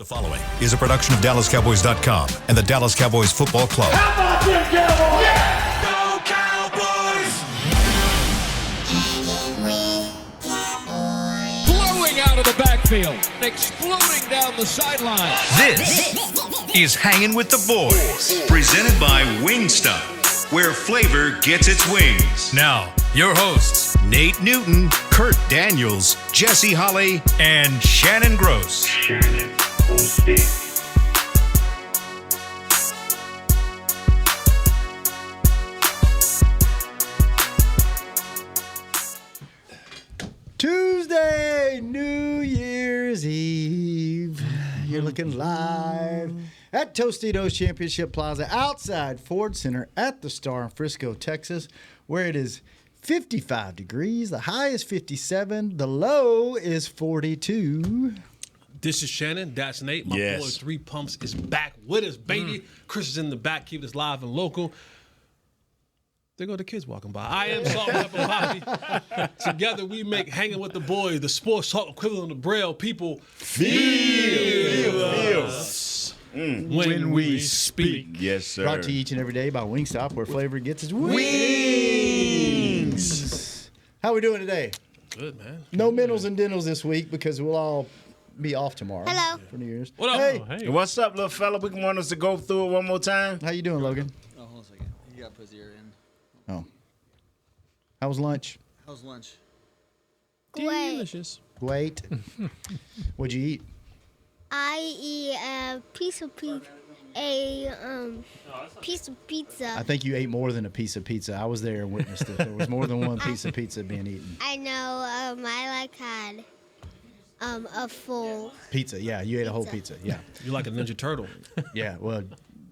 The following is a production of DallasCowboys.com and the Dallas Cowboys Football Club. How about them Cowboys? Yeah! Go Cowboys! Blowing out of the backfield, exploding down the sideline. This is Hangin' with the Boys, presented by Wingstop, where flavor gets its wings. Now, your hosts, Nate Newton, Kurt Daniels, Jesse Holley, and Shannon Gross. Tuesday, New Year's Eve. You're looking live at Tostitos Championship Plaza outside Ford Center at the Star in Frisco, Texas, where it is 55 degrees. The high is 57. The low is 42. This is Shannon. That's Nate. My boy Three Pumps is back with us, baby. Chris is in the back, keeping us live and local. There go the kids walking by. I am Salt and Pepper Poppy. Together we make Hanging with the Boys, the sports talk equivalent of Braille. People feel us when we speak. Yes, sir. Brought to you each and every day by Wingstop, where flavor gets its wings. How we doing today? Good, man. No mentals and dentals this week because we'll all be off tomorrow. Hello. For New Year's. What up? Hey. Hey, what's up, little fella? We want us to go through it one more time. How you doing, Logan? Oh, hold on a second. You got to put his ear in. Oh. How was lunch? How's lunch? Great. Delicious. Great. What'd you eat? I eat a piece of pizza. Piece of pizza. I think you ate more than a piece of pizza. I was there and witnessed it. There was more than one piece of pizza being eaten. I know. I had a full. Pizza, yeah. You ate a whole pizza, yeah. You're like a Ninja Turtle. Yeah, well,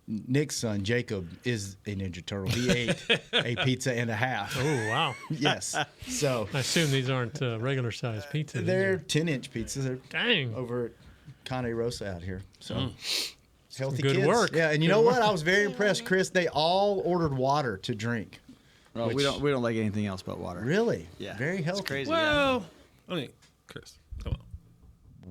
Nick's son, Jacob, is a Ninja Turtle. He ate a pizza and a half. Oh, wow. Yes. So I assume these aren't regular size pizzas. they're 10-inch pizzas. They're Dang. over at Conde Rosa out here. So healthy Good kids. work. Yeah, and you Good know what? work. I was very impressed, Chris. They all ordered water to drink. Well, we don't like anything else but water. Really? Yeah. Very healthy. It's crazy. Well, I mean, Chris, come on.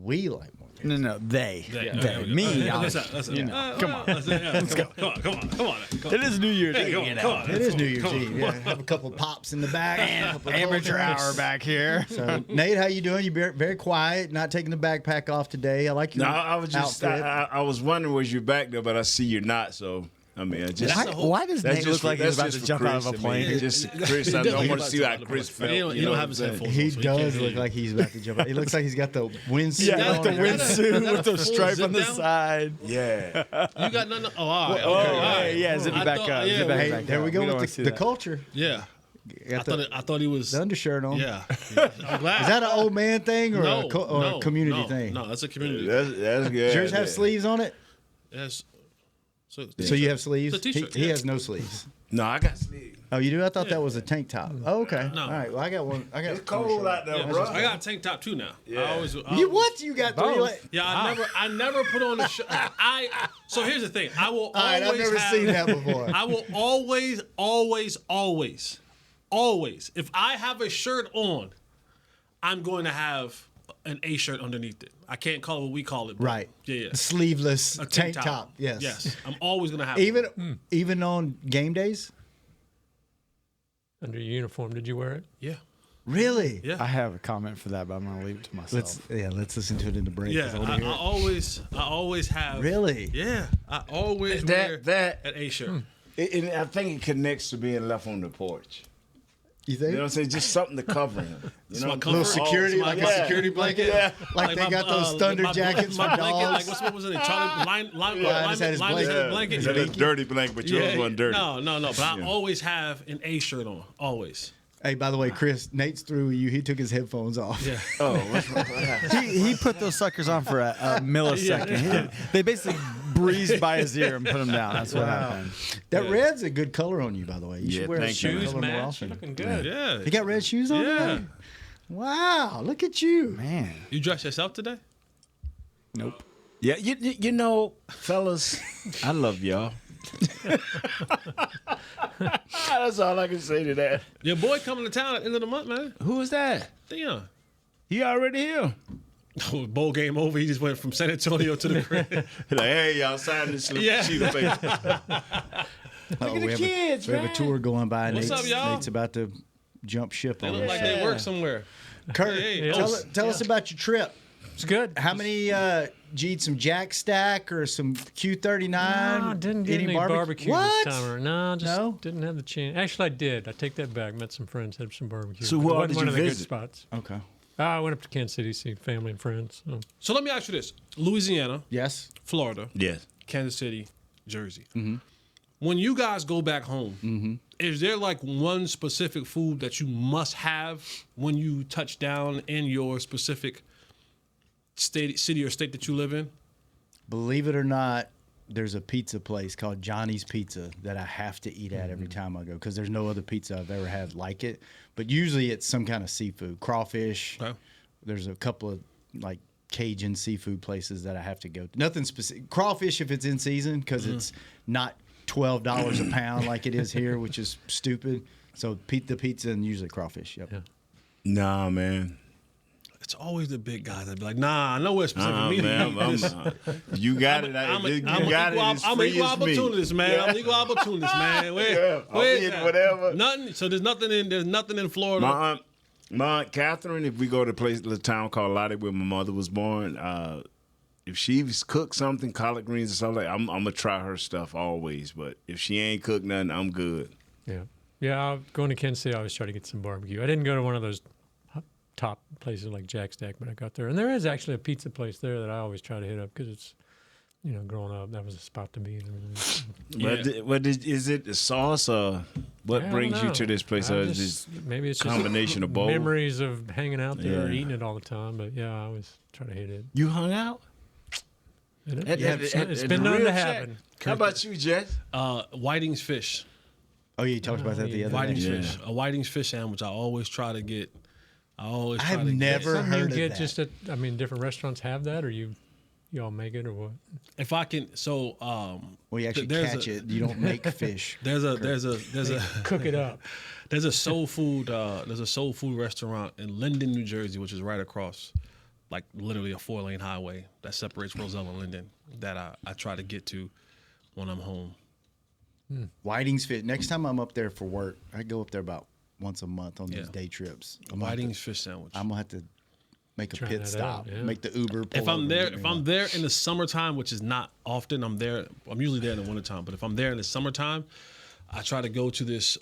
We like more. No, they. They. Me. Listen, you know, come on. Let's go. Come on. It is New Year's Eve. Come on. It is New Year's Eve. Yeah, have a couple pops in the back. Amateur hour back here. So, Nate, how you doing? You very quiet, not taking the backpack off today. I like your No, I was just outfit. I was wondering was you back there, but I see you're not. So I mean, I just Why does Nate look like he's about to jump out of a plane? Just Chris, I don't want to see how Chris felt. You don't have his headphones. He on, so does can't look hear you. like he's about to jump out. He looks like he's got the windsuit Yeah, on. like the windsuit with the full stripe on the zip down? side. Yeah. You got nothing. Oh, all right. Oh, Okay, all right. yeah, zip it I back thought- up. yeah, Zip it Hey, back there up. we go don't wanna with see the that. culture. Yeah. Got I thought he was. the undershirt on. Yeah. I'm glad. Is that an old man thing or, no, a community no, thing? No, that's a community. That's good. Does yours have Yeah. sleeves on it? Yes. So You have sleeves? It's a t-shirt, He yeah. has no sleeves. No, I got sleep. Oh, you do? I thought that was a tank top. Oh, okay. No. All right. Well, I got one. I got It's cold out there, bro. I got a tank top too now. Yeah. I always, You what? You got three? Yeah, I never put on a shirt. So here's the thing. I will All right, always I've never have, seen that before. I will always, if I have a shirt on, I'm going to have an A shirt underneath it. I can't call it what we call it. But Right. Yeah. Sleeveless A tank top. Yes. Yes. I'm always going to have Even on game days? Under your uniform, did you wear it? Yeah. Really? Yeah. I have a comment for that, but I'm going to leave it to myself. Let's listen to it in the break. Yeah. 'cause I wanna hear I it. always have. Really? Yeah. I always wear That an A shirt. and I think it connects to being left on the porch. You You think? know what I'm saying? Just something to cover him. You know, my A comfort. little security, like a yeah. security blanket? Yeah. Like they got those thunder jackets my for blanket, dogs? like what was it? Charlie I just had his blanket. blanket. It's a little dirty blanket, but yours wasn't dirty. No. But I always have an A shirt on. Always. Hey, by the way, Chris, Nate's through with you. He took his headphones off. Yeah. Oh, what's wrong with that? He put those suckers on for a millisecond. They basically breezed by his ear and put him down. That's what happened. That red's a good color on you, by the way. You Yeah, should wear thank you. that Shoes color more match. You're often. looking good. Yeah. You got red shoes on? Yeah. today? Wow, look at you. Man. You dress yourself today? Nope. Yeah, you know, fellas, I love y'all. That's all I can say to that. Your boy coming to town at the end of the month, man. Who is that? Dion. He already here. Bowl game over. He just went from San Antonio to the crib. Like, hey, y'all sign this sheet of paper. Oh, we have a tour going by. What's up, y'all? Nate's about to jump ship They on look us. like they work somewhere. Kurt, Hey, tell us about your trip. It's good. How many did you eat some Jack Stack or some Q39? No, didn't get any barbecue What? this time. No, just No? didn't have the chance. Actually, I did. I take that back. Met some friends, had some barbecue. So But who it all wasn't did one you of the good visit? spots. Okay. I went up to Kansas City, see family and friends. So let me ask you this: Louisiana, Yes. Florida, Yes. Kansas City, Jersey. When you guys go back home, is there like one specific food that you must have when you touch down in your specific city or state that you live in? Believe it or not, there's a pizza place called Johnny's Pizza that I have to eat at every time I go because there's no other pizza I've ever had like it. But usually it's some kind of seafood, crawfish. Okay. There's a couple of like Cajun seafood places that I have to go to. Nothing specific. Crawfish if it's in season because it's not $12 a pound like it is here, which is stupid. So the pizza and usually crawfish. Yep. Yeah. Nah, man. It's always the big guys that be like, nah, I know where specific meat Man, is. you got it. I'm You an got equal, it. It's I'm an free equal as me. opportunist, man. I'm an equal opportunist, man. I'll eat whatever. Nothing. So there's nothing in Florida. My aunt Catherine, if we go to a town called Lottie where my mother was born, if she's cooked something, collard greens or something, I'm gonna try her stuff always. But if she ain't cooked nothing, I'm good. Yeah. Yeah, going to Kansas City, I always try to get some barbecue. I didn't go to one of those top places like Jack Stack, but I got there. And there is actually a pizza place there that I always try to hit up because it's, growing up, that was a spot to be. Is it the sauce or what I don't brings you know. to this place? Or is it Maybe it's combination just of both? memories of hanging out there, Yeah. eating it all the time. But yeah, I always try to hit it. You hung out? It's been known to happen. How about you, Jess? Whiting's fish. Oh, yeah, you talked about that the other Whiting's day. fish. A Whiting's fish sandwich. I always try to get. I've never Something heard you of get that. just at, different restaurants have that, or you all make it, or what? If I can, so Well, you actually there's catch a- it. You don't make fish. there's a Cook it up. there's a soul food restaurant in Linden, New Jersey, which is right across, like literally a 4-lane highway that separates Roselle and Linden. That I try to get to when I'm home. Whiting's Fit. Next time I'm up there for work, I go up there about once a month on these Yeah. day trips. Whiting's fish sandwich. I'm gonna have to make a Try pit that stop. out, yeah. Make the Uber. Pull If I'm over there, and get if me I'm one. there in the summertime, which is not often, I'm usually there in the wintertime. But if I'm there in the summertime, I try to go to this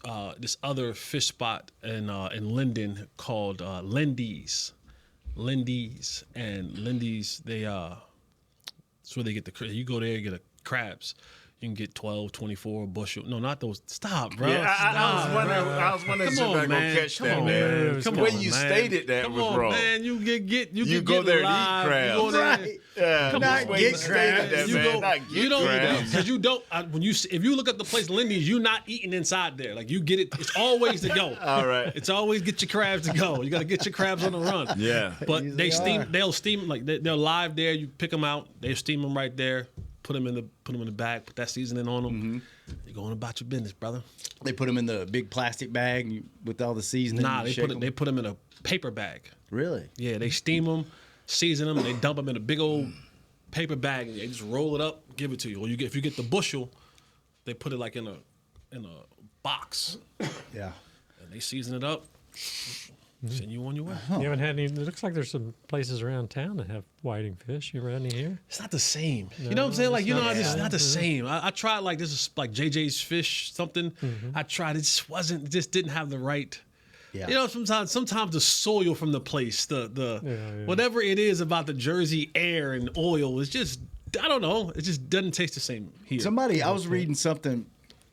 other fish spot in Linden called Lindy's. And Lindy's, that's where they get you go there, you get crabs. You can get 12, 24 bushel. No, not those. Stop, bro. Yeah, I Stop, was wondering if Come somebody on, gonna man. catch Come that, on, man. man. The Come way on, you man. stated that Come was on, wrong. man. You You can go get there to eat live. crabs. You go there. Right. Yeah, Come not on, get man. crabs. That, You man. go, Not get you don't crabs. because you don't. If you look at the place Lindy's, you're not eating inside there. Like you get it. It's always to go. All right. It's always get your crabs to go. You got to get your crabs on the run. Yeah. But Usually they'll steam like they're live there. You pick them out. They steam them right there. Put them in the bag. Put that seasoning on them. Mm-hmm. You're going about your business, brother. They put them in the big plastic bag with all the seasoning. Nah, and they shake put 'em. they put them in a paper bag. Really? Yeah, they steam them, season them, and they dump them in a big old paper bag. And they just roll it up, give it to you. Or if you get the bushel, they put it like in a box Yeah. and they season it up. Send you on your way. You haven't had any. It looks like there's some places around town that have whiting fish. You ever had any here? It's not the same. You know what I'm saying? Like, it's not the Yeah. same. I tried like this is like JJ's Fish something. I tried. It just didn't have the right. Yeah. You know, sometimes the soil from the place, the Yeah. whatever it is about the Jersey air and oil is just, I don't know. It just doesn't taste the same here. I was reading something.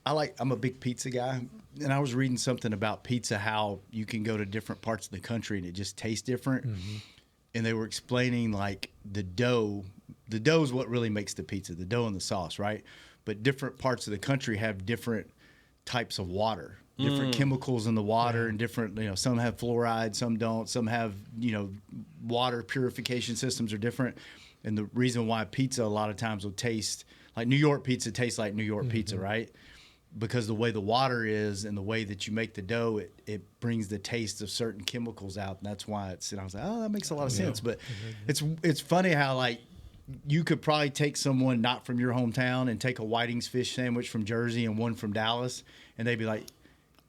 I'm a big pizza guy, and I was reading something about pizza, how you can go to different parts of the country and it just tastes different. And they were explaining like the dough is what really makes the pizza, the dough and the sauce, right? But different parts of the country have different types of water, different chemicals in the water, and different, some have fluoride, some don't, some have, water purification systems are different. And the reason why pizza a lot of times will taste like New York pizza tastes like New York pizza, right? because the way the water is and the way that you make the dough, it brings the taste of certain chemicals out, and that's why it's. And I was like, oh, that makes a lot of sense. But it's funny how like you could probably take someone not from your hometown and take a Whiting's fish sandwich from Jersey and one from Dallas, and they'd be like,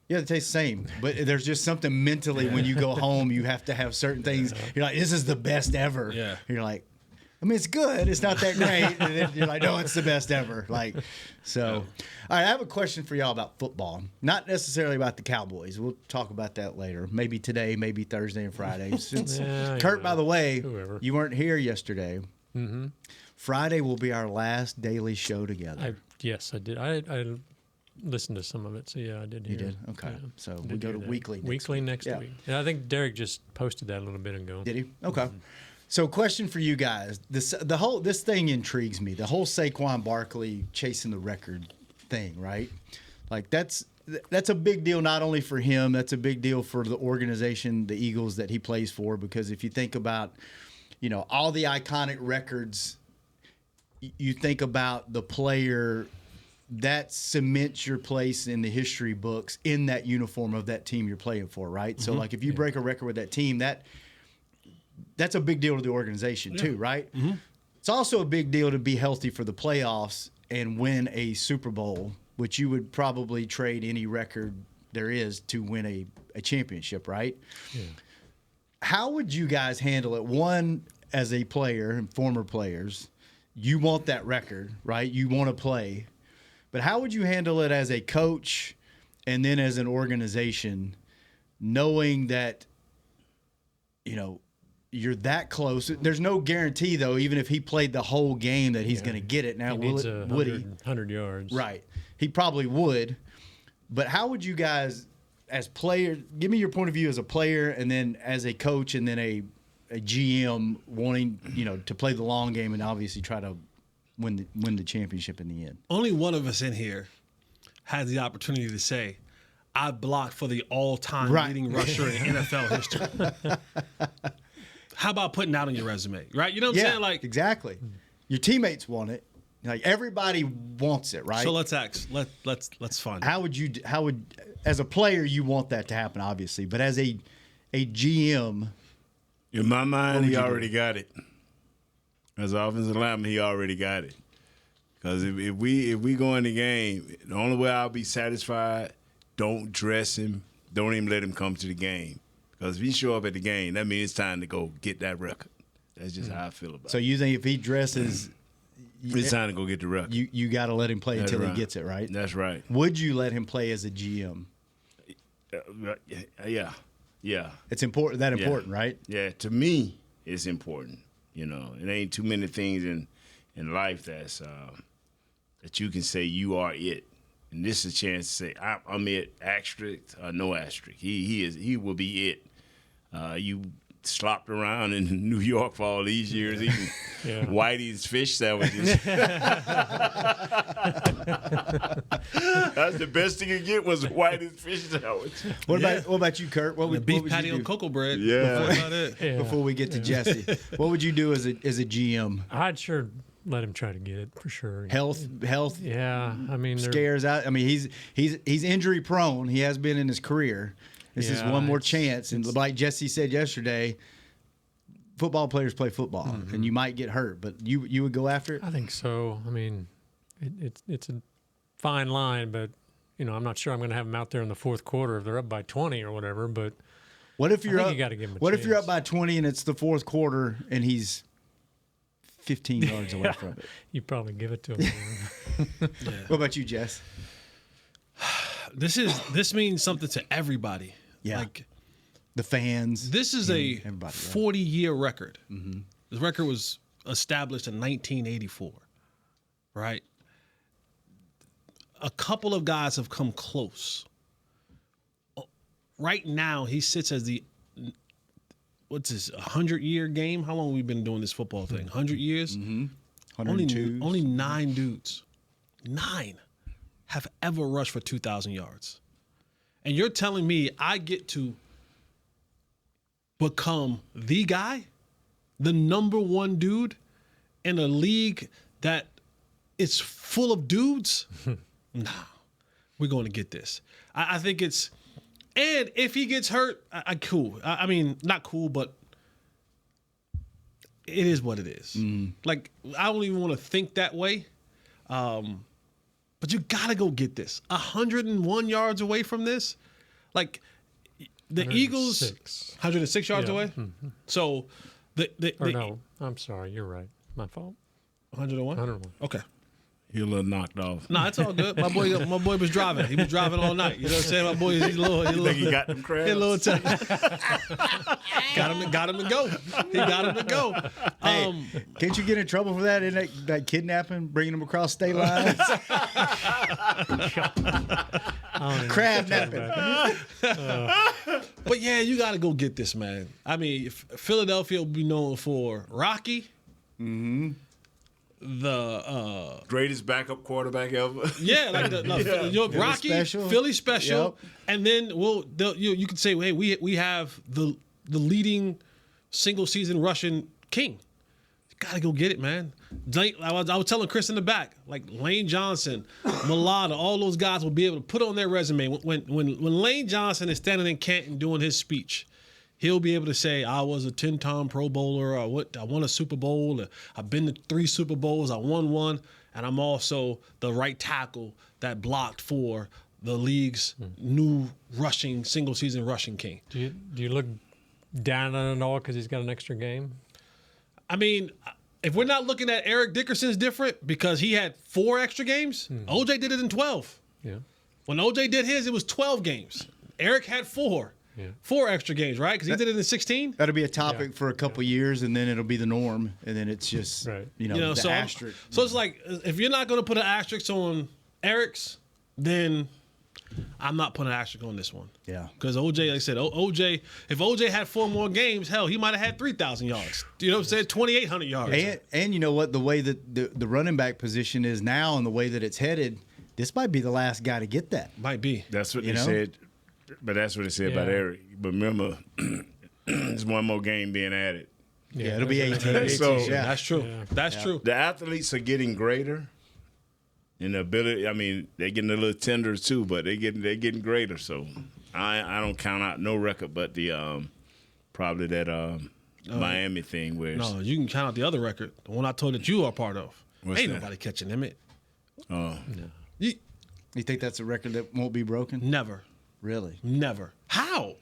yeah, they taste the same. But there's just something mentally when you go home, you have to have certain things. You're like, this is the best ever. Yeah. And you're like, I mean, it's good. It's not that great. And then you're like, no, it's the best ever. Like, so. All right, I have a question for y'all about football. Not necessarily about the Cowboys. We'll talk about that later. Maybe today, maybe Thursday and Friday. Since Kurt, by the way, you weren't here yesterday. Mm-hmm. Friday will be our last daily show together. Yes, I did. I listened to some of it, so yeah, I did hear. You did? Okay. Yeah, So we go to weekly next week. And I think Derek just posted that a little bit ago. Did he? Okay. So, question for you guys: this thing intrigues me. The whole Saquon Barkley chasing the record thing, right? Like that's a big deal not only for him. That's a big deal for the organization, the Eagles that he plays for. Because if you think about, all the iconic records, you think about the player that cements your place in the history books in that uniform of that team you're playing for, right? So, like if you break a record with that team, that's a big deal to the organization too, right? Mm-hmm. It's also a big deal to be healthy for the playoffs and win a Super Bowl, which you would probably trade any record there is to win a championship, right? Yeah. How would you guys handle it? One, as a player and former players, you want that record, right? You want to play. But how would you handle it as a coach and then as an organization, knowing that, you're that close? There's no guarantee, though, even if he played the whole game, that he's going to get it. Now, would he? 100 yards. Right. He probably would. But how would you guys, as players, give me your point of view as a player and then as a coach and then a GM wanting, to play the long game and obviously try to win the championship in the end. Only one of us in here has the opportunity to say, I blocked for the all-time leading rusher in NFL history. How about putting that on your resume, right? You know what I'm saying? Like, exactly. Your teammates want it. Like everybody wants it, right? So let's find. How would as a player you want that to happen, obviously, but as a GM, in my mind, he already got it. As an offensive lineman, he already got it. Because if we go in the game, the only way I'll be satisfied, don't dress him, don't even let him come to the game. Because if he show up at the game, that means it's time to go get that record. That's just how I feel about it. So you think if he dresses, it's time to go get the record. You got to let him play until he gets it, right? That's right. Would you let him play as a GM? Yeah. It's important. That important, right? Yeah. To me, it's important. It ain't too many things in life that you can say you are it. And this is a chance to say I'm it, asterisk or no asterisk. He will be it. You slopped around in New York for all these years eating Whitey's fish sandwiches. That's the best thing you could get was Whitey's fish sandwich. What about you, Kurt? What would beef patty you do? on cocoa bread? Yeah. Before we get to Jesse, what would you do as a GM? I'd sure let him try to get it for sure. Health. Yeah, I mean, scares out. I mean, he's injury prone. He has been in his career. This is one more chance, and like Jesse said yesterday, football players play football, and you might get hurt, but you would go after it. I think so. I mean, it's a fine line, but I'm not sure I'm going to have him out there in the fourth quarter if they're up by 20 or whatever. But what if you're up? You got to give him a what chance. if you're up by 20 and it's the fourth quarter and he's 15 yards away from it? You probably give it to him. What about you, Jess? This means something to everybody. Yeah. Like the fans. This is a 40-year record. Mm-hmm. This record was established in 1984, right? A couple of guys have come close. Right now, he sits as the, 100-year game? How long have we been doing this football thing? 100 years? Mm-hmm. 102. Only 9 dudes. 9 have ever rushed for 2,000 yards. And you're telling me I get to become the guy, the number one dude in a league that is full of dudes? No. we're going to get this. I think it's, and if he gets hurt, cool. I mean, not cool, but it is what it is. Like, I don't even want to think that way. But you got to go get this. 101 yards away from this. Like, the Eagles, 106 yards away? Mm-hmm. So, no, I'm sorry. You're right. My fault. 101? 101. Okay. You're a little knocked off. No, it's all good. My boy was driving. He was driving all night. You know what I'm saying? My boy, he's a little. Think he got them crabs? He a little tight. got him to go. He got him to go. Can't you get in trouble for that? Isn't that kidnapping, bringing them across state lines? Crab napping. But yeah, you got to go get this, man. I mean, Philadelphia will be known for Rocky. Mm-hmm. The greatest backup quarterback ever. Yeah, like Rocky, special. Philly special, Yep. and then you could say, hey, we have the leading single season Russian king. You gotta go get it, man. I was telling Chris in the back, like Lane Johnson, Mulata, all those guys will be able to put on their resume when Lane Johnson is standing in Canton doing his speech. He'll be able to say, I was a 10-time Pro Bowler. I won a Super Bowl. I've been to 3 Super Bowls. I won one. And I'm also the right tackle that blocked for the league's new single-season rushing king. Do you look down on it all because he's got an extra game? I mean, if we're not looking at Eric Dickerson's different because he had 4 extra games, OJ did it in 12. Yeah. When OJ did his, it was 12 games. Eric had 4. Yeah. 4 extra games, right? Because he did it in 16. That'll be a topic for a couple years, and then it'll be the norm, and then it's just the asterisk. So it's like, if you're not going to put an asterisk on Eric's, then I'm not putting an asterisk on this one. Yeah. Because OJ, like I said, OJ, if OJ had 4 more games, hell, he might have had 3,000 yards. You know what I'm saying? 2,800 yards. And you know what? The way that the running back position is now, and the way that it's headed, this might be the last guy to get that. Might be. That's what they said. But that's what they said about Eric. But remember, there's one more game being added. Yeah, it'll be 18. So that's true. Yeah. That's true. The athletes are getting greater in the ability. I mean, they're getting a little tender too, but they're getting greater. So I don't count out no record, but the probably that Miami thing where no, you can count out the other record, the one I told that you are part of. What's Ain't that? nobody catching Emmett. Oh, no. You think that's a record that won't be broken? Never. Really? Never. How?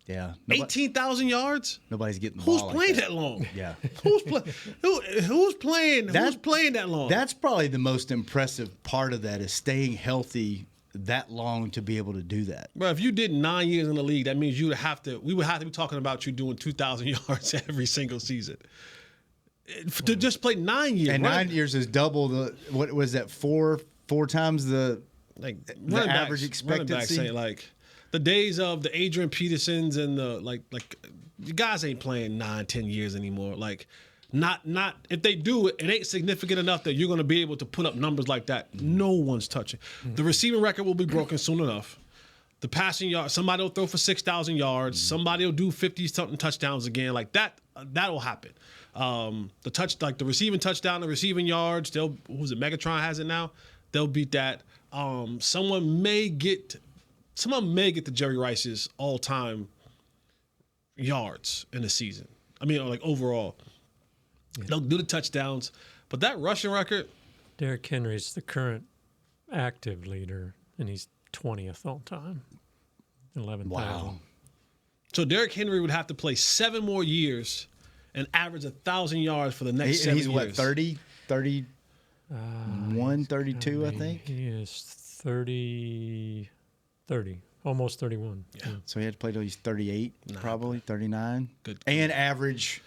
Yeah. 18,000 yards? Nobody's getting the Who's ball playing like that long? Yeah. Who's playing that long? That's probably the most impressive part of that is staying healthy that long to be able to do that. Bro, if you did 9 years in the league, that means we would have to be talking about you doing 2,000 yards every single season. To just play 9 years. And 9 years is double what was that, four times the average expectancy? Running backs ain't the days of the Adrian Petersons and the you guys ain't playing 9-10 years anymore. Not if they do it, it ain't significant enough that you're going to be able to put up numbers like that. No one's touching. The receiving record will be broken soon enough. The passing yard, somebody will throw for 6,000 yards. Somebody will do 50-something touchdowns again. Like that will happen. The receiving touchdown, the receiving yards. Megatron has it now. They'll beat that. Someone may get to Jerry Rice's all-time yards in a season. I mean, overall. Yeah. They'll do the touchdowns. But that rushing record. Derrick Henry's the current active leader, and he's 20th all time. 11,000. Wow. So Derrick Henry would have to play 7 more years and average 1,000 yards for the next 7 years. He's what, 30? 31, 32, I think? He is 30, almost 31. Yeah. So he had to play till he's 38, probably 39. Good. And average.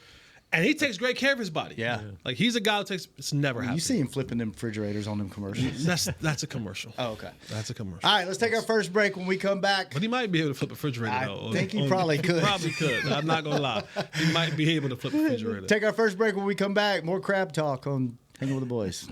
And he takes great care of his body. Yeah. He's a guy who it's never happened. You see him flipping them refrigerators on them commercials. That's a commercial. Oh, okay. That's a commercial. All right, let's take our first break. When we come back. But he might be able to flip a refrigerator, though. I think he probably could. He probably could. I'm not going to lie. He might be able to flip a refrigerator. Take our first break. When we come back, more crab talk on Hanging with the Boys.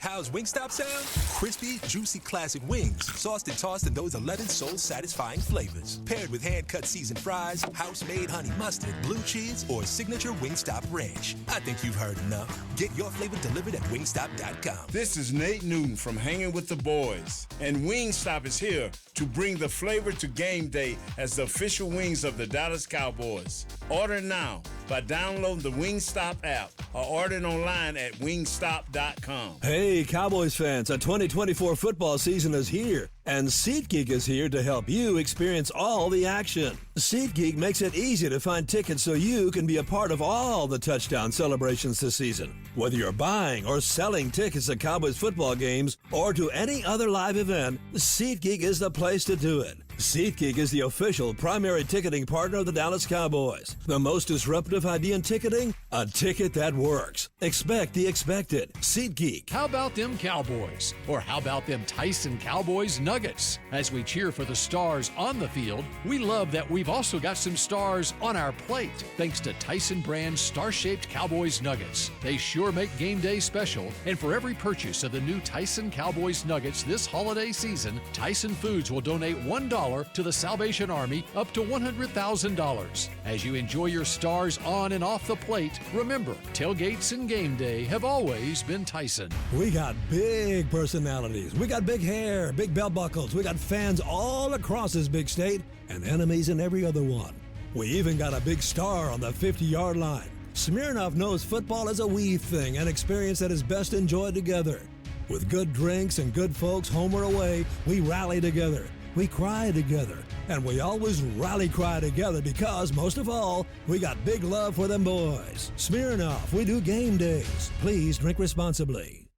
How's Wingstop sound? Crispy, juicy classic wings, sauced and tossed in those 11 soul-satisfying flavors. Paired with hand-cut seasoned fries, house-made honey mustard, blue cheese, or signature Wingstop ranch. I think you've heard enough. Get your flavor delivered at wingstop.com. This is Nate Newton from Hangin' with the Boys, and Wingstop is here to bring the flavor to game day as the official wings of the Dallas Cowboys. Order now by downloading the Wingstop app or ordering online at wingstop.com. Hey, Cowboys fans, a 2024 football season is here, and SeatGeek is here to help you experience all the action. SeatGeek makes it easy to find tickets so you can be a part of all the touchdown celebrations this season. Whether you're buying or selling tickets to Cowboys football games or to any other live event, SeatGeek is the place to do it. SeatGeek is the official primary ticketing partner of the Dallas Cowboys. The most disruptive idea in ticketing? A ticket that works. Expect the expected. SeatGeek. How about them Cowboys? Or how about them Tyson Cowboys Nuggets? As we cheer for the stars on the field, we love that we've also got some stars on our plate, thanks to Tyson brand star-shaped Cowboys Nuggets. They sure make game day special, and for every purchase of the new Tyson Cowboys Nuggets this holiday season, Tyson Foods will donate $1 to the Salvation Army up to $100,000. As you enjoy your stars on and off the plate, remember, tailgates and game day have always been Tyson. We got big personalities. We got big hair, big belt buckles. We got fans all across this big state and enemies in every other one. We even got a big star on the 50-yard line. Smirnoff knows football is a we thing, an experience that is best enjoyed together. With good drinks and good folks home or away, we rally together. We cry together, and we always rally cry together because, most of all, we got big love for them boys. Smirnoff, we do game days. Please drink responsibly.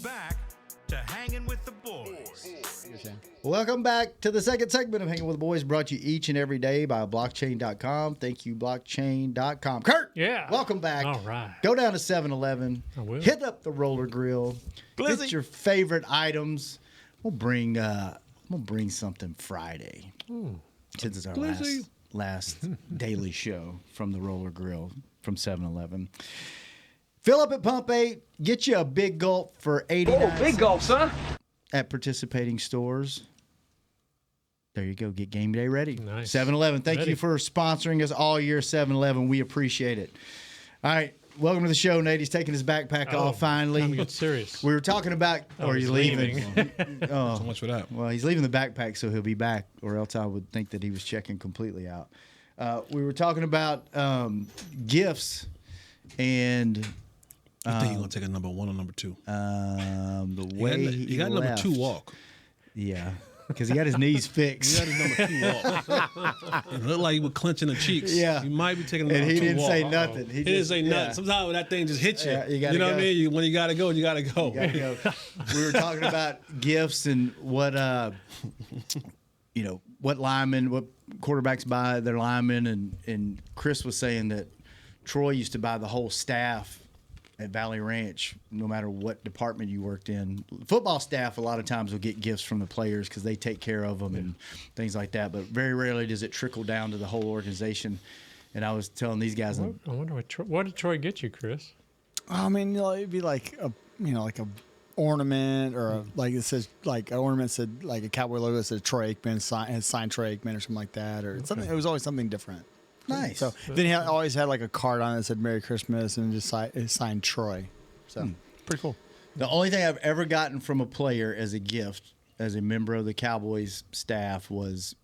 Back to Hangin' with the Boys. Welcome back to the second segment of Hanging with the Boys, brought to you each and every day by blockchain.com. Thank you, blockchain.com. Kurt, Yeah. welcome back. All right. Go down to 7-Eleven. I will. Hit up the roller grill. Get your favorite items. We'll bring something Friday. Since it's our last daily show from the roller grill from 7-Eleven. Fill up at Pump 8. Get you a big gulp for 89 cents. Big gulp, son. At participating stores. There you go. Get game day ready. Nice. 7-Eleven. Thank Ready. you for sponsoring us all year, 7-Eleven. We appreciate it. All right. Welcome to the show, Nate. He's taking his backpack off finally. Time to get serious. We were talking about, or he's he's leaving. So much for that. Well, he's leaving the backpack, so he'll be back, or else I would think that he was checking completely out. We were talking about gifts and I think he's going to take a number 1 or number 2. the way He got number left. 2 walk. Yeah, because he got his knees fixed. He got his number 2 walk. It looked like he was clenching the cheeks. Yeah. He might be taking a And number he 2 didn't walk. say nothing. He didn't say nothing. Sometimes when that thing just hits you. Yeah, you gotta know what I go. mean? When you got to go, you got to go. Gotta go. We were talking about gifts and what what linemen, what quarterbacks buy their linemen, and Chris was saying that Troy used to buy the whole staff at Valley Ranch, no matter what department you worked in. Football staff a lot of times will get gifts from the players because they take care of them and things like that, but very rarely does it trickle down to the whole organization. And I was telling these guys, I wonder what did Troy get you, Chris? I mean, it'd be like a ornament or like it says like an ornament said like a Cowboy logo that said Troy Aikman has signed Troy Aikman or something like that or something. It was always something different. nice. So then he always had like a card on it that said Merry Christmas and just signed Troy. So pretty cool. The only thing I've ever gotten from a player as a gift, as a member of the Cowboys staff, was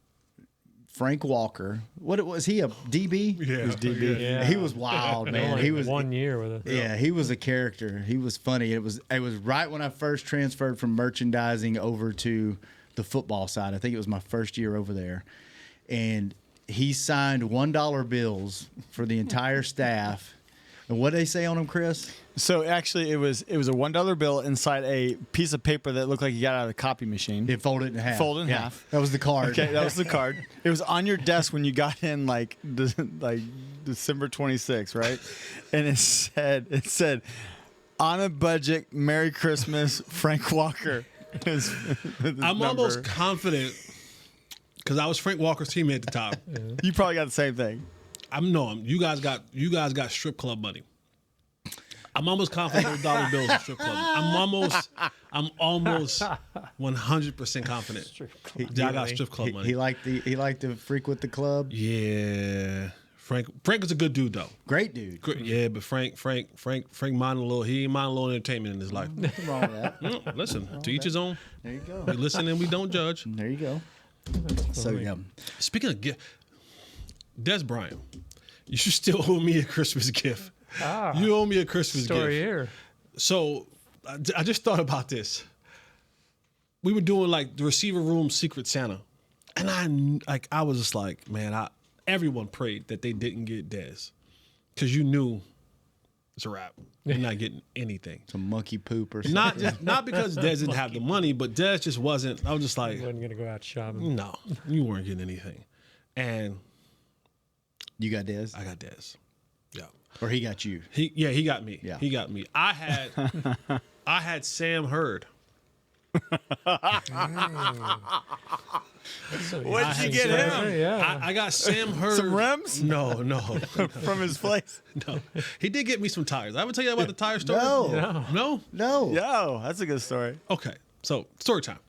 Frank Walker. What was he, a DB? Yeah. He was DB. Yeah. He was wild, man. Only He was 1 year with it. Yeah, he was a character. He was funny. It was right when I first transferred from merchandising over to the football side. I think it was my first year over there. And he signed $1 bills for the entire staff. And what did they say on them, Chris? So actually, it was a $1 bill inside a piece of paper that looked like you got out of the copy machine. It folded in half. Folded in Yeah, half. That was the card. Okay, that was the card. It was on your desk when you got in, like December 26th, right? And it said, on a budget, Merry Christmas, Frank Walker. I'm almost confident because I was Frank Walker's teammate at the time. You probably got the same thing. You guys got strip club money. I'm almost confident those dollar bills are strip club. I'm almost 100% confident. I got strip club money. He liked to frequent the club. Yeah. Frank is a good dude though. Great dude. Yeah, but Frank mind a little. He mind a little entertainment in his life. Nothing wrong with that. Listen, to each his own. There you go. We listen and we don't judge. There you go. So yeah. Speaking of gift, Des Bryant, you should still owe me a Christmas gift. You owe me a Christmas Story gift. here. So I just thought about this. We were doing like the receiver room Secret Santa, and I was just like, man, everyone prayed that they didn't get Des, because you knew it's a wrap. You're not getting anything. Some monkey poop or something. Not because Des didn't have the money, but Des just wasn't. I was just like, He wasn't gonna go out shopping. no, you weren't getting anything. And You got Des? I got Des. Yeah. Or he got you? He got me. Yeah. He got me. I had Sam Hurd. What did you get him? Yeah. I got Sam Hurd. Some rims? No. From his place? No. He did get me some tires. I ever tell you about the tire story? No. No? No. Yo, that's a good story. Okay. So, story time.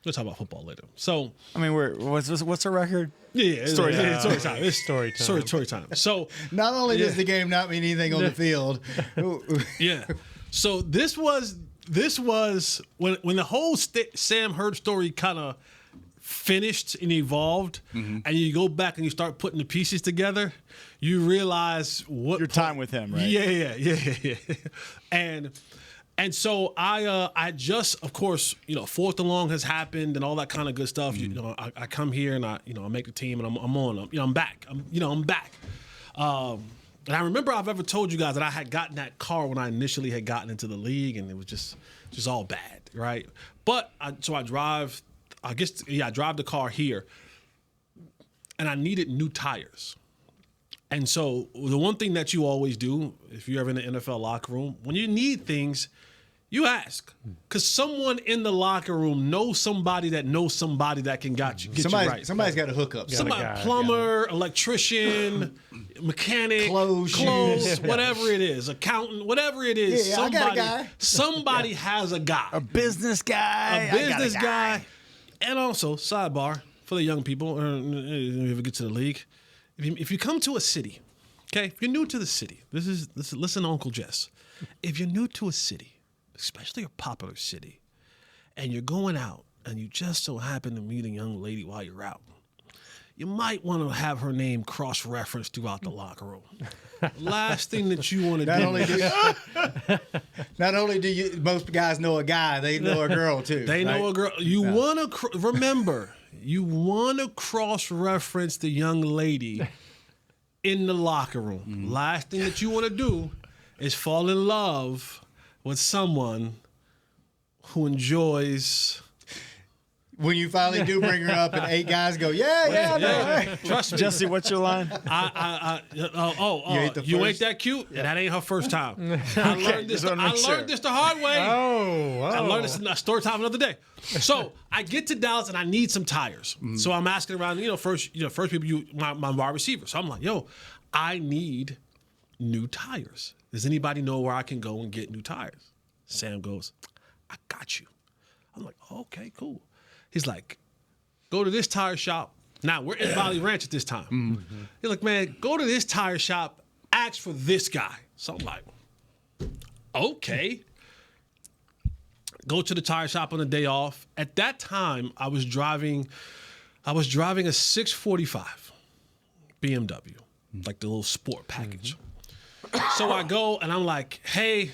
We'll talk about football later. So, I mean, what's the record? yeah, Story time. It's story time. It's Story time. Story time. So, Not only does Yeah. the game not mean anything on the field. yeah. So this was when the whole Sam Hurd story kind of finished and evolved, and you go back and you start putting the pieces together, you realize what Your time with him, right? Yeah. And so I just, of course, fourth and long has happened and all that kind of good stuff. I come here and I make the team and I'm on. I'm back. I'm back. And I remember I've ever told you guys that I had gotten that car when I initially had gotten into the league, and it was just all bad, right? But I drive. I drive the car here, and I needed new tires. And so the one thing that you always do if you're ever in the NFL locker room, when you need things, you ask, because someone in the locker room knows somebody that can get you right. Somebody's got to hook up. Somebody, guy, plumber, electrician, mechanic, Clothes. whatever it is, accountant, whatever it is. Yeah, I got a guy. Somebody has a guy. A business guy. A business guy. And also, sidebar, for the young people, if you ever get to the league, if you come to a city, okay, if you're new to the city, listen to Uncle Jess. If you're new to a city, especially a popular city, and you're going out and you just so happen to meet a young lady while you're out, you might want to have her name cross-referenced throughout the locker room. Last thing that you want to do. Not only do most guys know a guy, they know a girl too. They know a girl. You want to remember. You want to cross-reference the young lady in the locker room. Last thing that you want to do is fall in love with someone who enjoys. When you finally do bring her up, and 8 guys go, yeah. Trust me, Jesse, what's your line? You ain't that cute? Yeah. That ain't her first time. I learned this the hard way. Oh, wow. I learned this in a story time another day. So I get to Dallas and I need some tires. So I'm asking around, first people, my wide receiver. So I'm like, I need new tires. Does anybody know where I can go and get new tires? Sam goes, I got you. I'm like, okay, cool. He's like, go to this tire shop. Now, we're in Valley Ranch at this time. He's like, man, go to this tire shop, ask for this guy. So I'm like, okay. Go to the tire shop on the day off. At that time, I was driving a 645 BMW, like the little sport package. So I go and I'm like, hey,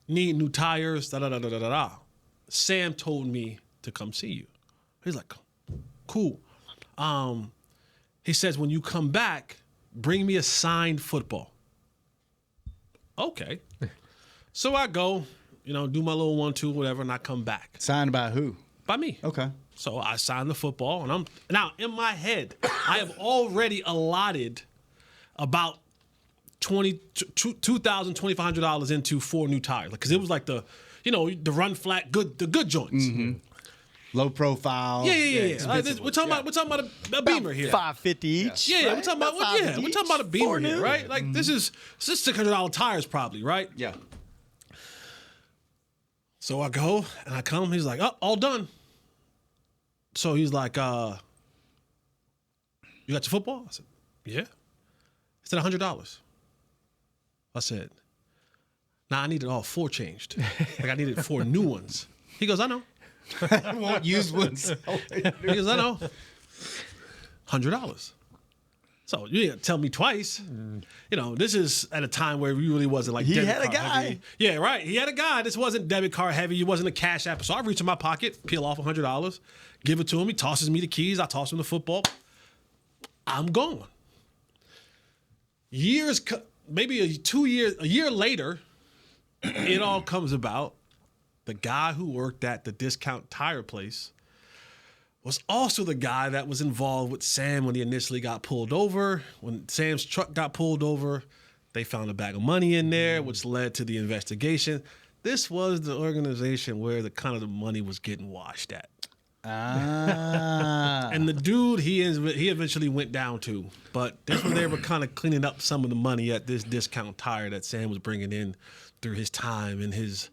need new tires, da-da-da-da-da-da. Sam told me to come see you. He's like, cool. He says, when you come back, bring me a signed football. Okay. So I go, do my little 1-2, whatever, and I come back. Signed by who? By me. Okay. So I signed the football, and now in my head, I have already allotted about $2,000, $2,500 into 4 new tires, because it was like the the run flat, the good joints. Low profile. Yeah. We're talking about a Beamer here. $550 each. Yeah, right? we're talking about we're talking about a Beamer here, right? Like this is $600 tires probably, right? Yeah. So I go and I come. He's like, "Oh, all done." So he's like, "You got your football?" I said, "Yeah." He said, $100. I said, "Nah, I needed all 4 changed. Like I needed 4 new ones." He goes, "I know." I won't use ones. He goes, "I know." $100. So you didn't tell me twice. This is at a time where we really wasn't like He debit had a card guy. heavy. Yeah, right. He had a guy. This wasn't debit card heavy. It wasn't a cash app. So I reach in my pocket, peel off $100, give it to him. He tosses me the keys. I toss him the football. I'm gone. Maybe a year later, it all comes about. The guy who worked at the discount tire place was also the guy that was involved with Sam when he initially got pulled over. When Sam's truck got pulled over, they found a bag of money in there, which led to the investigation. This was the organization where the money was getting washed at. And the dude he eventually went down to, but this was they were kind of cleaning up some of the money at this discount tire that Sam was bringing in through his time and his.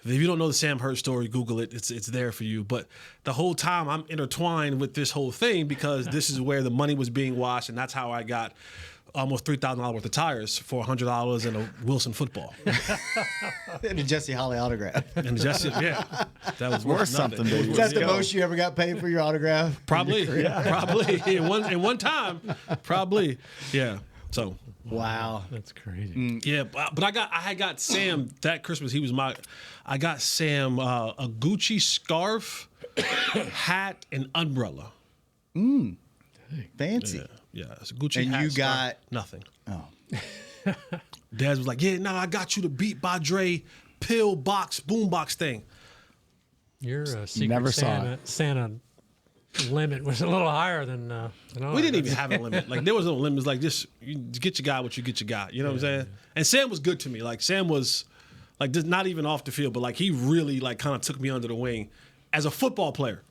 If you don't know the Sam Hurt story, Google it. It's there for you. But the whole time I'm intertwined with this whole thing because this is where the money was being washed, and that's how I got almost $3,000 worth of tires for $100 and a Wilson football. And a Jesse Holly autograph. And Jesse, yeah, that was worth something, nothing. baby. Is that the most you ever got paid for your autograph? Probably, probably in one time, probably, yeah. So. Wow, that's crazy. Yeah, but I had got Sam that Christmas. I got Sam a Gucci scarf, hat, and umbrella. Fancy. Yeah, it's a Gucci And hat. you scarf, got nothing. Oh, Dad was like, "Yeah, no, I got you the Beat by Dre pill box boombox thing." Your secret Never saw Santa limit was a little higher than ours. We didn't even have a limit. Like there was no limits. Like just you get your guy what you get your guy. You know what I'm saying? And Sam was good to me. Like Sam was like just not even off the field, but like he really like kind of took me under the wing as a football player.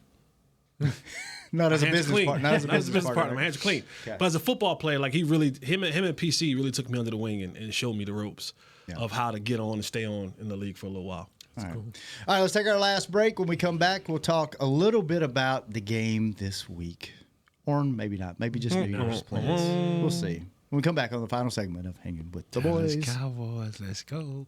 not as a Hands business clean. partner. Not as a business partner. My hands are clean. Okay. But as a football player, like him and PC really took me under the wing and showed me the ropes of how to get on and stay on in the league for a little while. All right. All right, let's take our last break. When we come back, we'll talk a little bit about the game this week. Or maybe not. Maybe just New Year's plans. We'll see. When we come back on the final segment of Hanging with the Boys. Cowboys, let's go.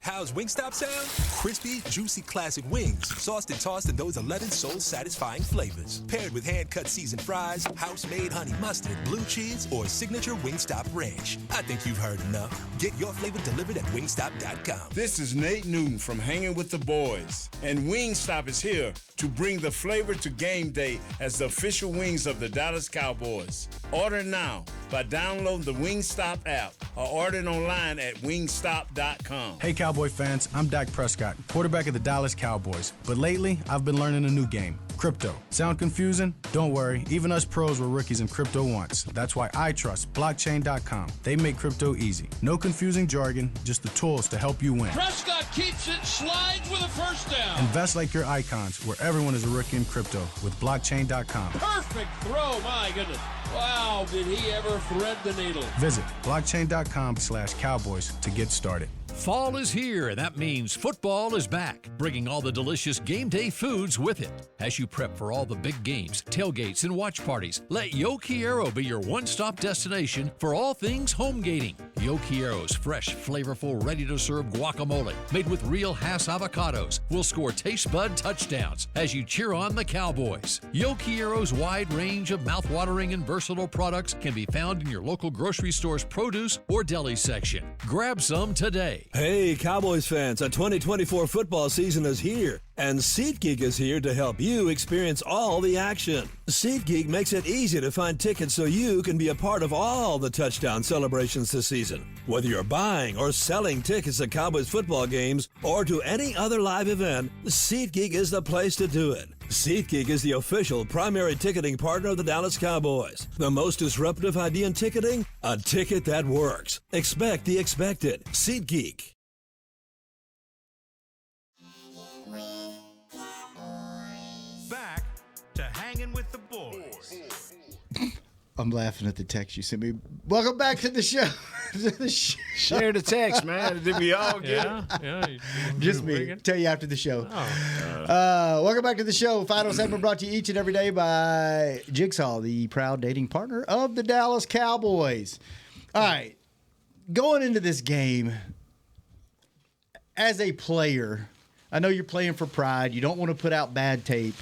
How's Wingstop sound? Crispy, juicy classic wings, sauced and tossed in those 11 soul-satisfying flavors. Paired with hand-cut seasoned fries, house-made honey mustard, blue cheese, or signature Wingstop ranch. I think you've heard enough. Get your flavor delivered at wingstop.com. This is Nate Newton from Hanging with the Boys, and Wingstop is here to bring the flavor to game day as the official wings of the Dallas Cowboys. Order now by downloading the Wingstop app or ordering online at wingstop.com. Hey Cowboy fans, I'm Dak Prescott, quarterback of the Dallas Cowboys. But lately, I've been learning a new game, crypto. Sound confusing? Don't worry, even us pros were rookies in crypto once. That's why I trust blockchain.com. They make crypto easy. No confusing jargon, just the tools to help you win. Prescott keeps it, slides with a first down. Invest like your icons, where everyone is a rookie in crypto with blockchain.com. Perfect throw, my goodness. Wow, did he ever thread the needle? Visit blockchain.com/cowboys to get started. Fall is here, and that means football is back, bringing all the delicious game day foods with it. As you prep for all the big games, tailgates, and watch parties, let Yo Quiero be your one-stop destination for all things home gating. Yo Quiero's fresh, flavorful, ready-to-serve guacamole, made with real Hass avocados, will score taste bud touchdowns as you cheer on the Cowboys. Yo Quiero's wide range of mouth-watering and versatile products can be found in your local grocery store's produce or deli section. Grab some today. Hey, Cowboys fans, the 2024 football season is here, and SeatGeek is here to help you experience all the action. SeatGeek makes it easy to find tickets so you can be a part of all the touchdown celebrations this season. Whether you're buying or selling tickets to Cowboys football games or to any other live event, SeatGeek is the place to do it. SeatGeek is the official primary ticketing partner of the Dallas Cowboys. The most disruptive idea in ticketing? A ticket that works. Expect the expected. SeatGeek. I'm laughing at the text you sent me. Welcome back to the show. Share the text, man. Did we all get it? Yeah. Just me. Tell you after the show. Welcome back to the show. Final segment brought to you each and every day by Jigsaw, the proud dating partner of the Dallas Cowboys. All right. Going into this game, as a player, I know you're playing for pride. You don't want to put out bad tape.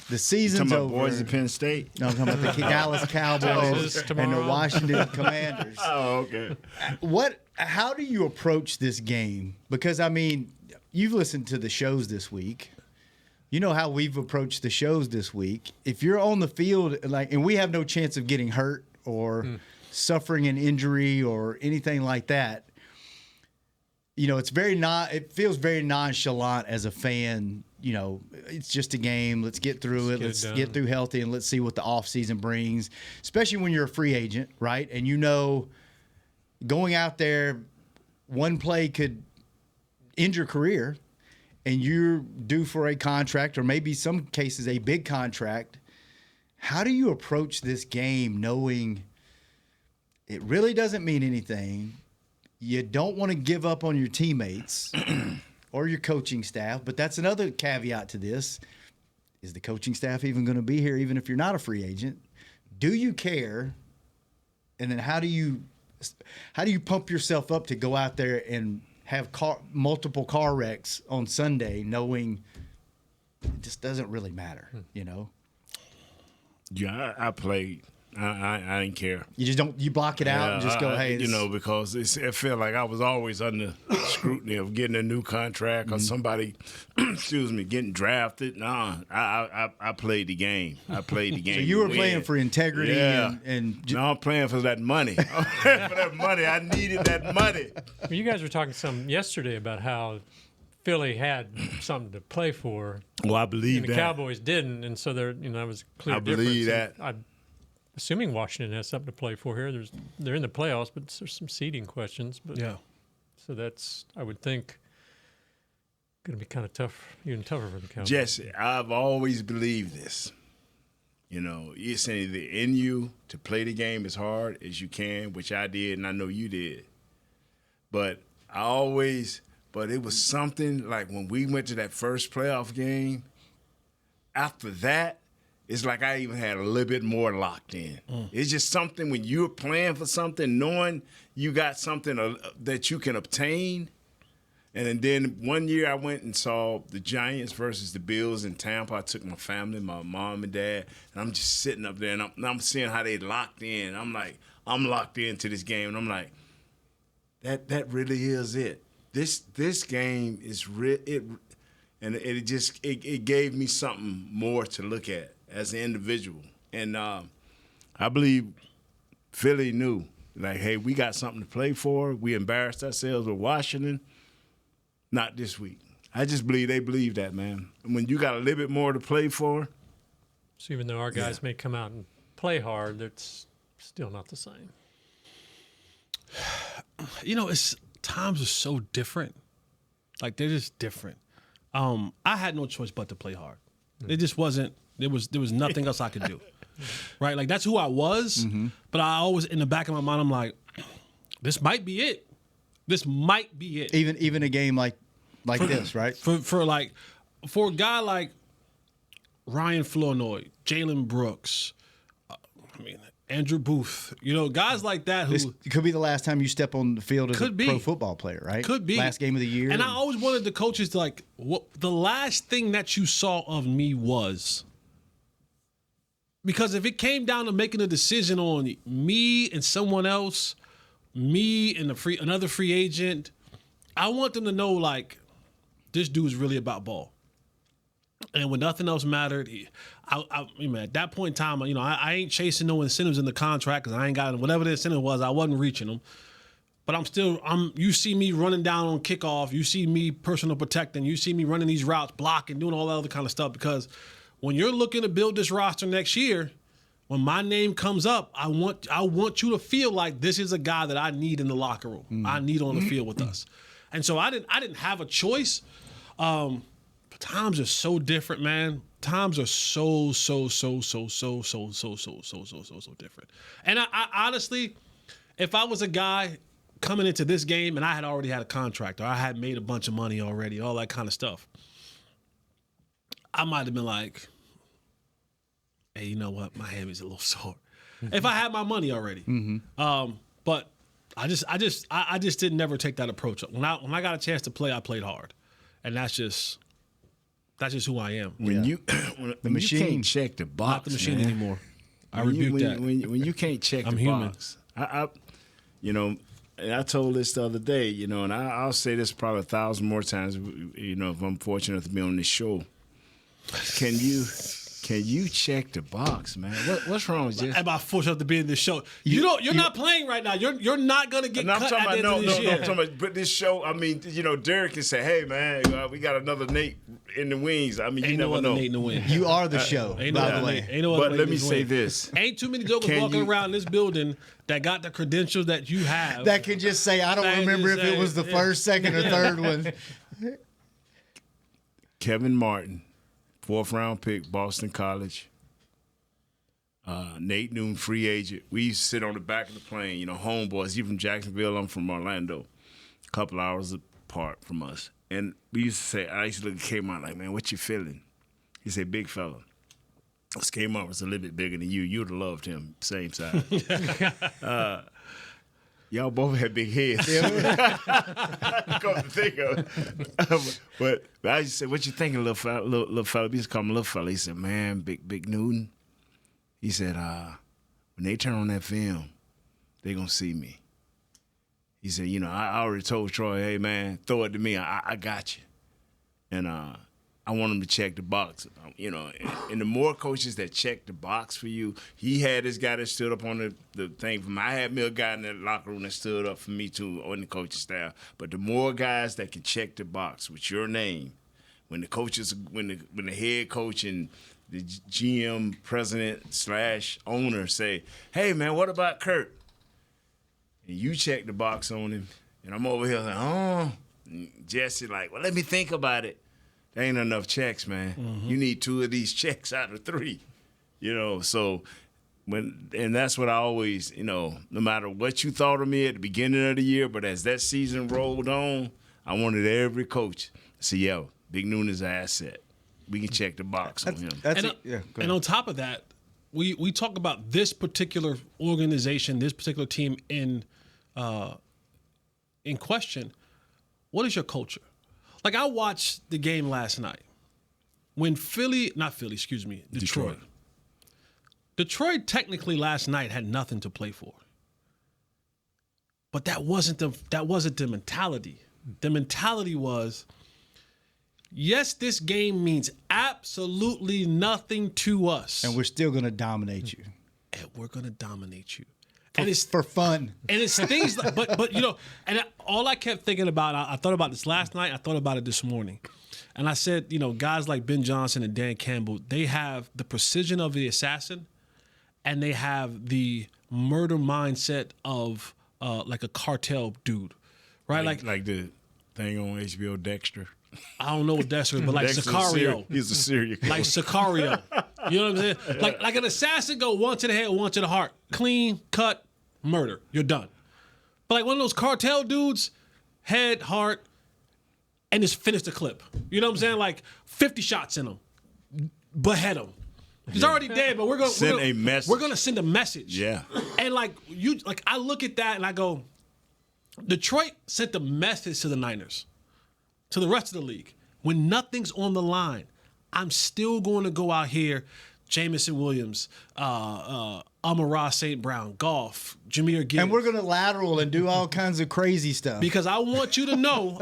The season's talking over. about boys at Penn State? No, I'm talking about the Dallas Cowboys and the Washington Commanders. Oh, okay. How do you approach this game? Because, I mean, you've listened to the shows this week. You know how we've approached the shows this week. If you're on the field, and we have no chance of getting hurt or suffering an injury or anything like that, it feels very nonchalant as a fan. It's just a game. Let's get through it. Let's get through healthy, and let's see what the offseason brings, especially when you're a free agent, right? And going out there, one play could end your career, and you're due for a contract or maybe some cases a big contract. How do you approach this game knowing it really doesn't mean anything? You don't want to give up on your teammates or your coaching staff, but that's another caveat to this. Is the coaching staff even going to be here even if you're not a free agent? Do you care? And then how do you pump yourself up to go out there and have multiple car wrecks on Sunday knowing it just doesn't really matter, Yeah, I played. I didn't care. You just don't. You block it out and just go, hey. Because it felt like I was always under scrutiny of getting a new contract or somebody, getting drafted. Nah, I played the game. I played the game. So you were playing for integrity and no, I'm playing for that money. I'm playing for that money. I needed that money. Well, you guys were talking some yesterday about how Philly had something to play for. Well, I believe and the Cowboys didn't, and so there, that was a clear difference. I believe that. I'm assuming Washington has something to play for here. They're in the playoffs, but there's some seeding questions. But so that's, I would think, going to be kind of tough, even tougher for the Cowboys. Jesse, I've always believed this. It's either in you to play the game as hard as you can, which I did, and I know you did. But it was something like when we went to that first playoff game, after that, it's like I even had a little bit more locked in. It's just something when you're playing for something, knowing you got something that you can obtain. And then one year I went and saw the Giants versus the Bills in Tampa. I took my family, my mom and dad, and I'm just sitting up there, and I'm seeing how they locked in. I'm like, I'm locked into this game, and I'm like, that really is it. This game is and it gave me something more to look at as an individual. And I believe Philly knew, like, hey, we got something to play for. We embarrassed ourselves with Washington. Not this week. I just believe they believe that, man. And when you got a little bit more to play for. So even though our guys may come out and play hard, it's still not the same. Times are so different. Like, they're just different. I had no choice but to play hard. It just wasn't. There was nothing else I could do, right? Like, that's who I was. But I always, in the back of my mind, I'm like, this might be it. This might be it. Even a game like this, right? For a guy like Ryan Flournoy, Jalen Brooks, Andrew Booth, guys like that who. This could be the last time you step on the field as pro football player, right? Could be. Last game of the year. And I always wanted the coaches to, like, what the last thing that you saw of me was. Because if it came down to making a decision on me and someone else, me and another free agent, I want them to know, like, this dude's really about ball. And when nothing else mattered, at that point in time, I ain't chasing no incentives in the contract because I ain't got whatever the incentive was. I wasn't reaching them. But you see me running down on kickoff. You see me personal protecting. You see me running these routes, blocking, doing all that other kind of stuff. Because when you're looking to build this roster next year, when my name comes up, I want you to feel like this is a guy that I need in the locker room. I need on the field with us. And so I didn't have a choice. times are so different, man. Times are so different. And I honestly, if I was a guy coming into this game and I had already had a contract or I had made a bunch of money already, all that kind of stuff, I might have been like, hey, you know what? My hammies a little sore. If I had my money already. But I just didn't never take that approach. When I got a chance to play, I played hard. And that's just who I am. When you machine. you can't check the box, Not the machine man. anymore. I rebuke that. When you can't check I'm the human. box, I and I told this the other day, and I'll say this probably 1,000 more times, if I'm fortunate to be on this show. Can you check the box, man? What's wrong with Jesse? Am I forced enough to be in this show? You're not playing right now. You're not gonna get cut at the end of this year. I'm talking about, but this show, I mean, Derek can say, hey, man, we got another Nate in the wings. I mean, Ain't you no never other know. Nate in the wings. You are the show, Ain't no by other the way. Nate. Ain't no other But Nate let in me this say wing. this. Ain't too many jokers walking around this building that got the credentials that you have. That can just say, I don't That can remember if just it say, was the yeah. first, second, or third one. Kevin Martin, 4th round pick, Boston College. Nate Newton, free agent. We used to sit on the back of the plane, homeboys. You from Jacksonville, I'm from Orlando. A couple hours apart from us. And we used to say, I used to look at Kmart like, man, what you feeling? He said, big fella. This Kmart was a little bit bigger than you. You'd have loved him, same size. Y'all both had big heads. Come to think of it. But I used to say, what you thinking, little fella? Little fella. We used to call him little fella. He said, man, big Newton. He said, when they turn on that film, they going to see me. He said, I already told Troy, hey, man, throw it to me. I got you. And I want him to check the box. And the more coaches that check the box for you, he had this guy that stood up on the thing for me. I had me a guy in that locker room that stood up for me, too, on the coaching staff. But the more guys that can check the box with your name, when the coaches, when the head coach and the GM, president / owner say, hey, man, what about Kurt? And you check the box on him, and I'm over here like, oh. And Jesse like, well, let me think about it. There ain't enough checks, man. Mm-hmm. You need 2 of these checks out of 3. So and that's what I always, no matter what you thought of me at the beginning of the year, but as that season rolled on, I wanted every coach to say, yo, Big Noon is an asset. We can check the box on him. And on top of that, we talk about this particular organization, this particular team in question. What is your culture? Like, I watched the game last night when Detroit. Detroit technically last night had nothing to play for. But that wasn't the mentality. The mentality was, yes, this game means absolutely nothing to us. And we're still going to dominate you. And we're going to dominate you. And it's for fun. And it's things like, but and all I kept thinking about, I thought about this last night, I thought about it this morning. And I said, guys like Ben Johnson and Dan Campbell, they have the precision of the assassin and they have the murder mindset of like a cartel dude, right? Like the thing on HBO, Dexter. I don't know what Dexter is, but like Sicario. He's a serial killer. Like Sicario. You know what I'm saying? Like an assassin go one to the head, one to the heart. Clean, cut, murder. You're done. But like one of those cartel dudes, head, heart, and just finish the clip. You know what I'm saying? Like 50 shots in him. Behead him. He's already dead, but we're gonna send a message. We're gonna send a message. Yeah. And I look at that and I go, Detroit sent the message to the Niners, to the rest of the league. When nothing's on the line, I'm still going to go out here, Jamison Williams, Amon-Ra St. Brown, Goff, Jahmyr Gibbs. And we're going to lateral and do all kinds of crazy stuff. Because I want you to know,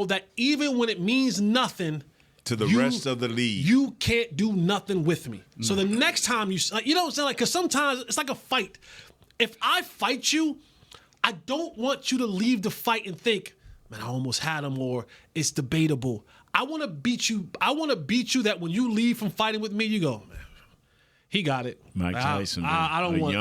that even when it means nothing to the rest of the league, you can't do nothing with me. So the next time you know what I'm saying? Like, because sometimes it's like a fight. If I fight you, I don't want you to leave the fight and think, man, I almost had him, or it's debatable. I want to beat you. I want to beat you that when you leave from fighting with me, you go, man, He got it. Mike Tyson. I don't want.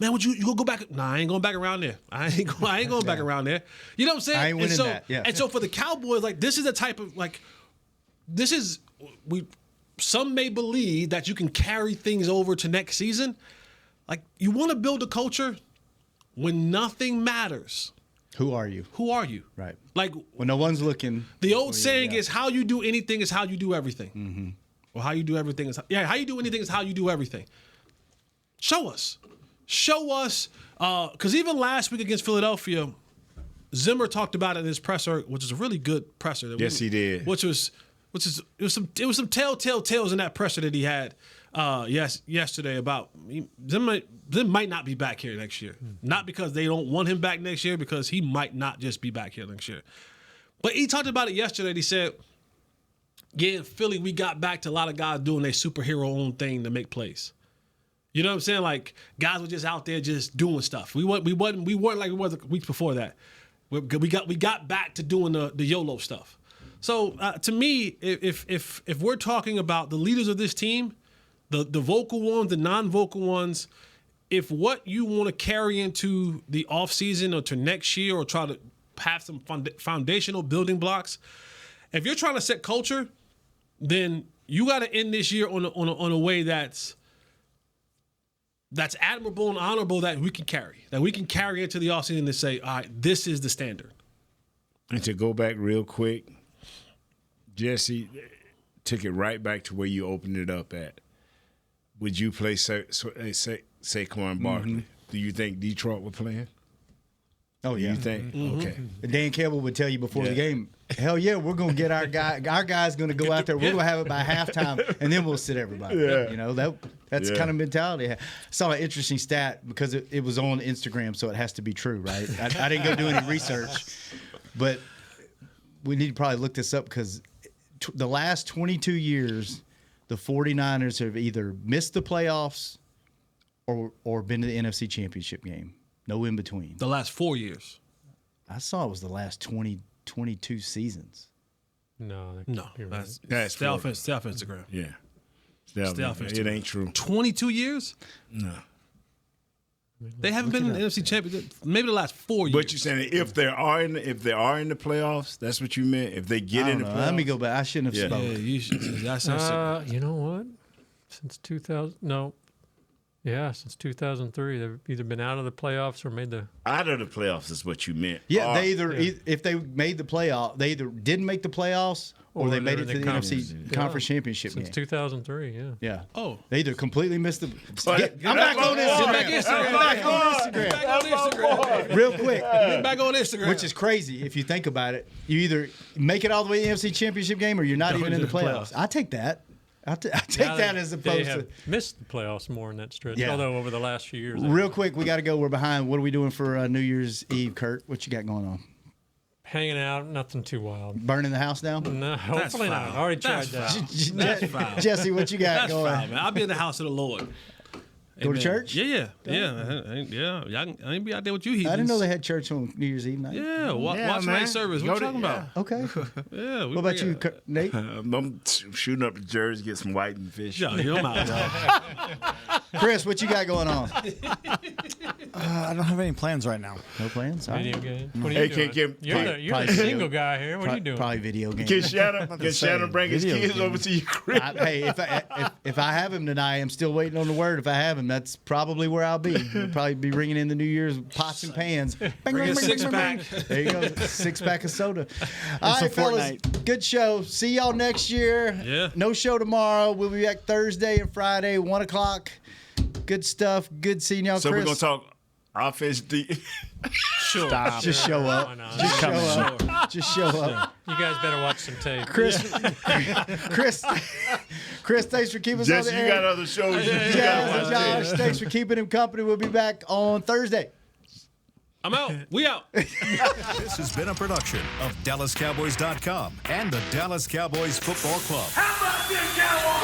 Man, would you go back? Nah, I ain't going back around there. I ain't going back around there. You know what I'm saying? I ain't winning that. Yeah. And so for the Cowboys, like this is the type of some may believe that you can carry things over to next season. Like you want to build a culture when nothing matters. Who are you? Who are you? Right. Like when no one's looking. The old saying is, "How you do anything is how you do everything." Mm-hmm. Or how you do everything is how you do anything is how you do everything. Show us. Because even last week against Philadelphia, Zimmer talked about it in his presser, which is a really good presser. Yes, he did. It was some telltale tales in that presser that he had yesterday about Zim might not be back here next year. Not because they don't want him back next year, because he might not just be back here next year. But he talked about it yesterday. He said, yeah, in Philly, we got back to a lot of guys doing their superhero own thing to make plays. You know what I'm saying? Like guys were just out there just doing stuff. We weren't like we was weeks before that. We got back to doing the YOLO stuff. So to me, if we're talking about the leaders of this team, the vocal ones, the non-vocal ones, if what you want to carry into the offseason or to next year or try to have some foundational building blocks, if you're trying to set culture, then you got to end this year on a way that's admirable and honorable that we can carry into the offseason to say, all right, this is the standard. And to go back real quick, Jesse took it right back to where you opened it up at. Would you play Saquon Barkley? Mm-hmm. Do you think Detroit would play him? Oh, yeah. You think? Mm-hmm. Okay. Dan Campbell would tell you before the game, hell yeah, we're going to get our guy. Our guy's going to go out there. We're going to have it by halftime, and then we'll sit everybody. Yeah. You know, that's kind of mentality. I saw an interesting stat because it was on Instagram, so it has to be true, right? I didn't go do any research, but we need to probably look this up because the last 22 years, the 49ers have either missed the playoffs or been to the NFC Championship game. No in between. The last 4 years. I saw it was the last 22 seasons. No. That's That's off Instagram. Yeah. Stay off Instagram. It ain't true. 22 years? No. They haven't been in the NFC Championship maybe the last 4 years. But you're saying if they are in the playoffs, that's what you meant? If they get in the playoffs? Let me go back. I shouldn't have spoken. Yeah, you should. That's you know what? Since 2000, since 2003, they've either been out of the playoffs or made the out of the playoffs is what you meant. Yeah, they if they made the playoff, they either didn't make the playoffs or they made it to the NFC Conference Championship since game. 2003. Yeah. Yeah. Oh, they either completely missed the. I'm back on Instagram. Real quick. Back on Instagram. Which is crazy if you think about it. You either make it all the way to the NFC Championship game or you're not even in the playoffs. I take that. I take that as opposed to missed the playoffs more in that stretch. Yeah. Although over the last few years, real quick, we got to go. We're behind. What are we doing for New Year's Eve, Kurt? What you got going on? Hanging out, nothing too wild. Burning the house down? No, hopefully not. I already tried that. That's fine. Jesse, what you got That's going? Fine, man. I'll be in the house of the Lord. Go to church? Yeah. I ain't be out there with you heathens. I didn't know they had church on New Year's Eve night. Yeah, watch night service. What you talking about? Okay. Yeah. What about you, Nate? I'm shooting up the Jersey, get some whiting fish. Yeah, you know Chris, what you got going on? I don't have any plans right now. No plans? Video game. What are you doing? You're the single guy here. What are you doing? Probably video games. Can Shannon bring his kids over to your crib? Hey, if I have him tonight, I'm still waiting on the word. If I have him, that's probably where I'll be. We'll probably be ringing in the New Year's pots and pans. Bring a six-pack. There you go, 6-pack of soda. All right, fellas, good show. See y'all next year. Yeah. No show tomorrow. We'll be back Thursday and Friday, 1 o'clock. Good stuff. Good seeing y'all, So Chris. we're going to talk offense deep. Sure. Stop. Just show up. Just show up. Just show up. You guys better watch some tape. Chris, thanks for keeping us on the Jesse, air. you got other shows. Josh, thanks for keeping him company. We'll be back on Thursday. I'm out. We out. This has been a production of DallasCowboys.com and the Dallas Cowboys Football Club. How about this, Cowboys?